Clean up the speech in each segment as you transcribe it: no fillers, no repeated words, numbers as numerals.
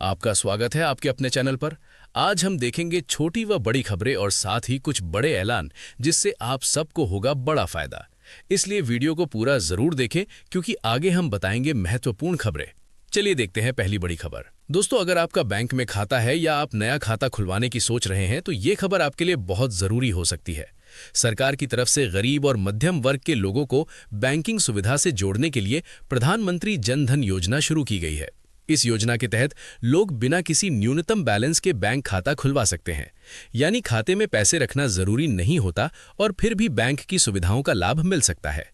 आपका स्वागत है आपके अपने चैनल पर। आज हम देखेंगे छोटी व बड़ी खबरें और साथ ही कुछ बड़े ऐलान जिससे आप सबको होगा बड़ा फायदा। इसलिए वीडियो को पूरा जरूर देखें क्योंकि आगे हम बताएंगे महत्वपूर्ण खबरें। चलिए देखते हैं पहली बड़ी खबर। दोस्तों, अगर आपका बैंक में खाता है या आप नया खाता खुलवाने की सोच रहे हैं तो ये खबर आपके लिए बहुत जरूरी हो सकती है। सरकार की तरफ से गरीब और मध्यम वर्ग के लोगों को बैंकिंग सुविधा से जोड़ने के लिए प्रधानमंत्री जन धन योजना शुरू की गई है। इस योजना के तहत लोग बिना किसी न्यूनतम बैलेंस के बैंक खाता खुलवा सकते हैं। यानी खाते में पैसे रखना जरूरी नहीं होता और फिर भी बैंक की सुविधाओं का लाभ मिल सकता है।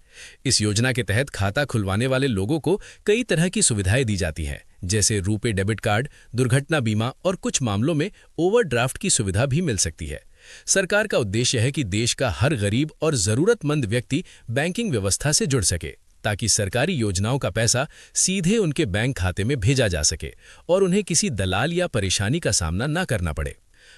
इस योजना के तहत खाता खुलवाने वाले लोगों को कई तरह की सुविधाएं दी जाती हैं, जैसे रुपे डेबिट कार्ड, दुर्घटना बीमा और कुछ मामलों में ओवरड्राफ्ट की सुविधा भी मिल सकती है। सरकार का उद्देश्य है कि देश का हर गरीब और जरूरतमंद व्यक्ति बैंकिंग व्यवस्था से जुड़ सके, ताकि सरकारी योजनाओं का पैसा सीधे उनके बैंक खाते में भेजा जा सके और उन्हें किसी दलाल या परेशानी का सामना न करना पड़े।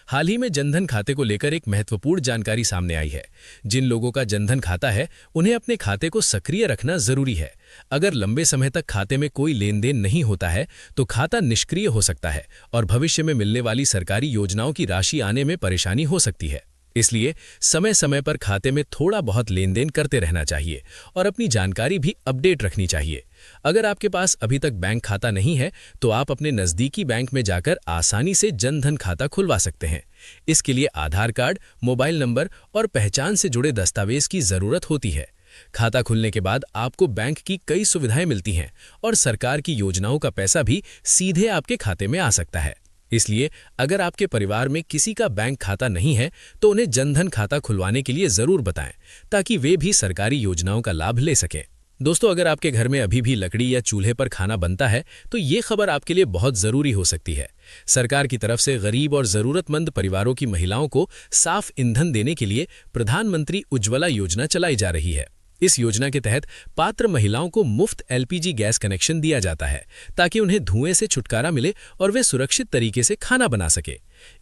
हाल ही में जनधन खाते को लेकर एक महत्वपूर्ण जानकारी सामने आई है। जिन लोगों का जनधन खाता है उन्हें अपने खाते को सक्रिय रखना जरूरी है। अगर लंबे समय तक खाते में कोई लेन देन नहीं होता है तो खाता निष्क्रिय हो सकता है और भविष्य में मिलने वाली सरकारी योजनाओं की राशि आने में परेशानी हो सकती है। इसलिए समय समय पर खाते में थोड़ा बहुत लेन देन करते रहना चाहिए और अपनी जानकारी भी अपडेट रखनी चाहिए। अगर आपके पास अभी तक बैंक खाता नहीं है तो आप अपने नज़दीकी बैंक में जाकर आसानी से जन धन खाता खुलवा सकते हैं। इसके लिए आधार कार्ड, मोबाइल नंबर और पहचान से जुड़े दस्तावेज की जरूरत होती है। खाता खुलने के बाद आपको बैंक की कई सुविधाएं मिलती हैं और सरकार की योजनाओं का पैसा भी सीधे आपके खाते में आ सकता है। इसलिए अगर आपके परिवार में किसी का बैंक खाता नहीं है तो उन्हें जनधन खाता खुलवाने के लिए जरूर बताएं, ताकि वे भी सरकारी योजनाओं का लाभ ले सकें। दोस्तों, अगर आपके घर में अभी भी लकड़ी या चूल्हे पर खाना बनता है तो ये खबर आपके लिए बहुत जरूरी हो सकती है। सरकार की तरफ से गरीब और जरूरतमंद परिवारों की महिलाओं को साफ ईंधन देने के लिए प्रधानमंत्री उज्ज्वला योजना चलाई जा रही है। इस योजना के तहत पात्र महिलाओं को मुफ्त एलपीजी गैस कनेक्शन दिया जाता है, ताकि उन्हें धुएं से छुटकारा मिले और वे सुरक्षित तरीके से खाना बना सके।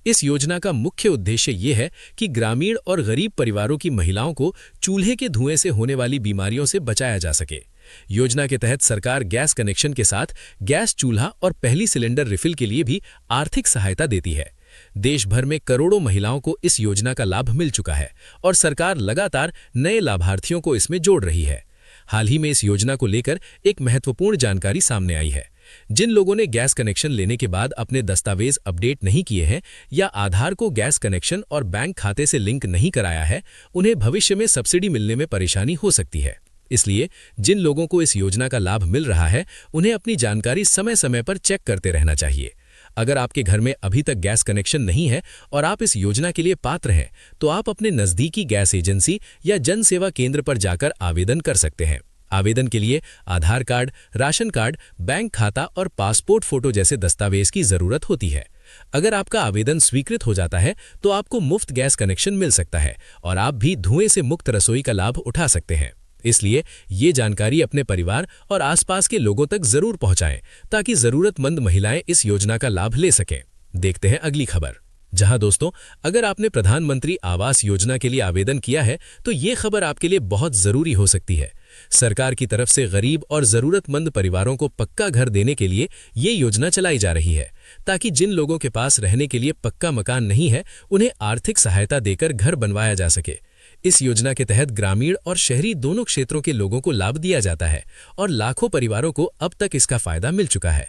इस योजना का मुख्य उद्देश्य ये है कि ग्रामीण और गरीब परिवारों की महिलाओं को चूल्हे के धुएं से होने वाली बीमारियों से बचाया जा सके। योजना के तहत सरकार गैस कनेक्शन के साथ गैस चूल्हा और पहली सिलेंडर रिफिल के लिए भी आर्थिक सहायता देती है। देश भर में करोड़ों महिलाओं को इस योजना का लाभ मिल चुका है और सरकार लगातार नए लाभार्थियों को इसमें जोड़ रही है। हाल ही में इस योजना को लेकर एक महत्वपूर्ण जानकारी सामने आई है। जिन लोगों ने गैस कनेक्शन लेने के बाद अपने दस्तावेज अपडेट नहीं किए हैं या आधार को गैस कनेक्शन और बैंक खाते से लिंक नहीं कराया है, उन्हें भविष्य में सब्सिडी मिलने में परेशानी हो सकती है। इसलिए जिन लोगों को इस योजना का लाभ मिल रहा है उन्हें अपनी जानकारी समय समय पर चेक करते रहना चाहिए। अगर आपके घर में अभी तक गैस कनेक्शन नहीं है और आप इस योजना के लिए पात्र हैं तो आप अपने नजदीकी गैस एजेंसी या जन सेवा केंद्र पर जाकर आवेदन कर सकते हैं। आवेदन के लिए आधार कार्ड, राशन कार्ड, बैंक खाता और पासपोर्ट फोटो जैसे दस्तावेज की जरूरत होती है। अगर आपका आवेदन स्वीकृत हो जाता है तो आपको मुफ्त गैस कनेक्शन मिल सकता है और आप भी धुएं से मुक्त रसोई का लाभ उठा सकते हैं। इसलिए ये जानकारी अपने परिवार और आसपास के लोगों तक जरूर पहुंचाएं, ताकि जरूरतमंद महिलाएं इस योजना का लाभ ले सकें। देखते हैं अगली खबर। जहां दोस्तों, अगर आपने प्रधानमंत्री आवास योजना के लिए आवेदन किया है तो ये खबर आपके लिए बहुत जरूरी हो सकती है। सरकार की तरफ से गरीब और जरूरतमंद परिवारों को पक्का घर देने के लिए ये योजना चलाई जा रही है, ताकि जिन लोगों के पास रहने के लिए पक्का मकान नहीं है उन्हें आर्थिक सहायता देकर घर बनवाया जा सके। इस योजना के तहत ग्रामीण और शहरी दोनों क्षेत्रों के लोगों को लाभ दिया जाता है और लाखों परिवारों को अब तक इसका फायदा मिल चुका है।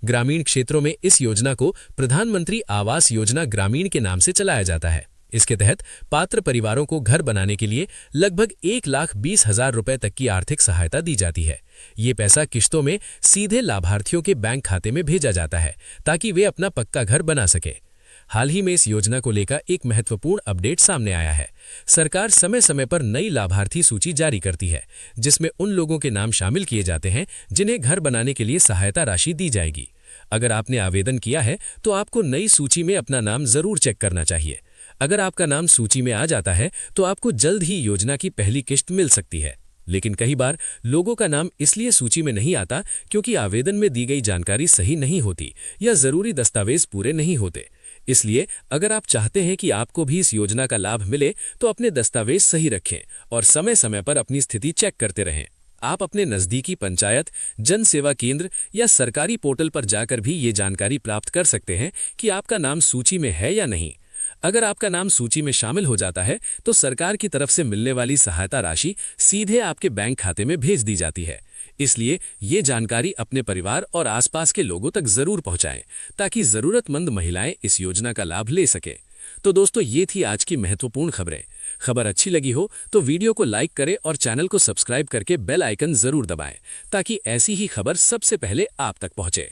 ग्रामीण क्षेत्रों में इस योजना को प्रधानमंत्री आवास योजना ग्रामीण के नाम से चलाया जाता है। इसके तहत पात्र परिवारों को घर बनाने के लिए लगभग 1,20,000 रुपए तक की आर्थिक सहायता दी जाती है। ये पैसा किश्तों में सीधे लाभार्थियों के बैंक खाते में भेजा जाता है, ताकि वे अपना पक्का घर बना सके। हाल ही में इस योजना को लेकर एक महत्वपूर्ण अपडेट सामने आया है। सरकार समय समय पर नई लाभार्थी सूची जारी करती है, जिसमें उन लोगों के नाम शामिल किए जाते हैं जिन्हें घर बनाने के लिए सहायता राशि दी जाएगी। अगर आपने आवेदन किया है तो आपको नई सूची में अपना नाम जरूर चेक करना चाहिए। अगर आपका नाम सूची में आ जाता है तो आपको जल्द ही योजना की पहली किश्त मिल सकती है। लेकिन कई बार लोगों का नाम इसलिए सूची में नहीं आता क्योंकि आवेदन में दी गई जानकारी सही नहीं होती या जरूरी दस्तावेज पूरे नहीं होते। इसलिए अगर आप चाहते हैं कि आपको भी इस योजना का लाभ मिले तो अपने दस्तावेज सही रखें और समय समय पर अपनी स्थिति चेक करते रहें। आप अपने नज़दीकी पंचायत, जन सेवा केंद्र या सरकारी पोर्टल पर जाकर भी ये जानकारी प्राप्त कर सकते हैं कि आपका नाम सूची में है या नहीं। अगर आपका नाम सूची में शामिल हो जाता है तो सरकार की तरफ से मिलने वाली सहायता राशि सीधे आपके बैंक खाते में भेज दी जाती है। इसलिए ये जानकारी अपने परिवार और आसपास के लोगों तक जरूर पहुंचाएं, ताकि जरूरतमंद महिलाएं इस योजना का लाभ ले सके। तो दोस्तों, ये थी आज की महत्वपूर्ण खबरें। खबर अच्छी लगी हो तो वीडियो को लाइक करें और चैनल को सब्सक्राइब करके बेल आइकन जरूर दबाएं, ताकि ऐसी ही खबर सबसे पहले आप तक पहुंचे।